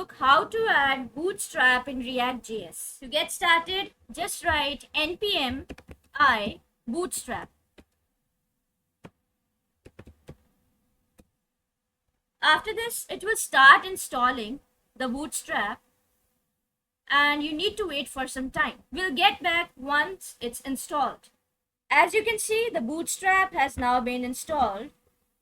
look how to add Bootstrap in React.js. To get started, just write npm I bootstrap. After this, it will start installing the Bootstrap and you need to wait for some time. We'll get back once it's installed. As you can see, the Bootstrap has now been installed.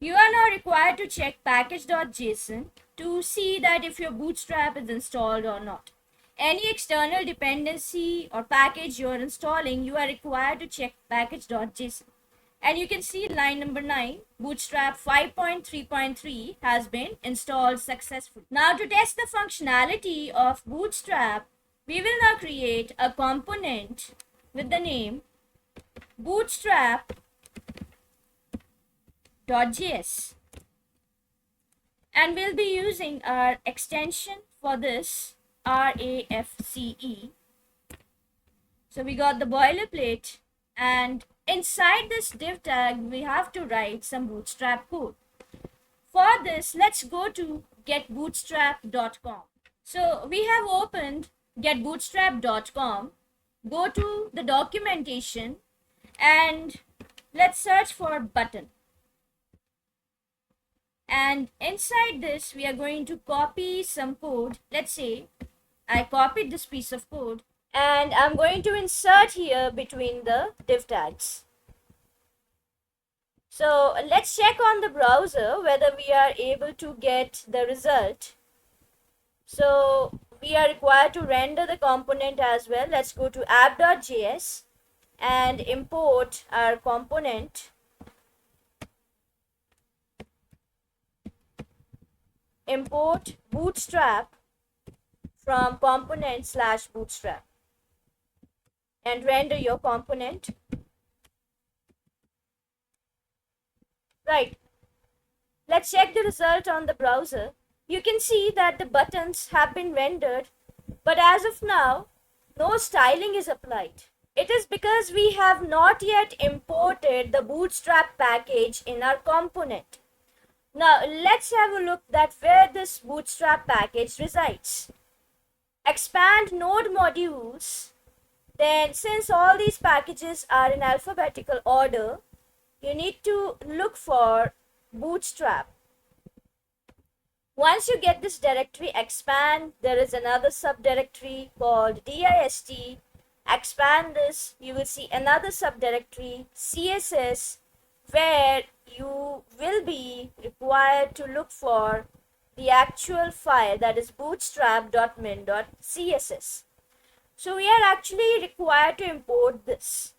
You are now required to check package.json to see that if your Bootstrap is installed or not. Any external dependency or package you are installing, you are required to check package.json. And you can see line number 9, Bootstrap 5.3.3 has been installed successfully. Now to test the functionality of Bootstrap, we will now create a component with the name bootstrap.js. And we'll be using our extension for this, RAFCE. So we got the boilerplate, and inside this div tag, we have to write some Bootstrap code. For this, let's go to getbootstrap.com. So we have opened getbootstrap.com. Go to the documentation and let's search for button. And inside this, we are going to copy some code. Let's say I copied this piece of code and I'm going to insert here between the div tags. So let's check on the browser whether we are able to get the result. So we are required to render the component as well. Let's go to app.js and import our component. Import bootstrap from component/bootstrap and render your component. Right. Let's check the result on the browser. You can see that the buttons have been rendered, but as of now, no styling is applied. It is because we have not yet imported the Bootstrap package in our component. Now let's have a look at where this Bootstrap package resides. Expand node modules. Then since all these packages are in alphabetical order, you need to look for Bootstrap. Once you get this directory, expand, there is another subdirectory called dist. Expand this, you will see another subdirectory, CSS, where you will be required to look for the actual file, that is bootstrap.min.css. So we are actually required to import this.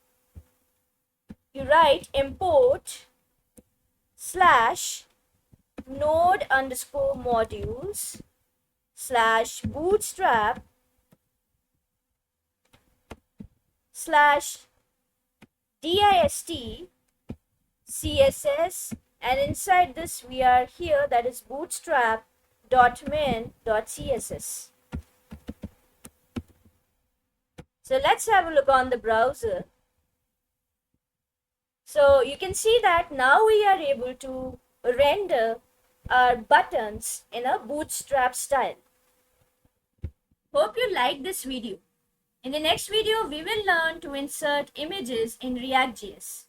You write import /node_modules/bootstrap/dist CSS, and inside this we are here, that is bootstrap.min.css. So let's have a look on the browser. So you can see that now we are able to render our buttons in a Bootstrap style. Hope you liked this video. In the next video, we will learn to insert images in React.js.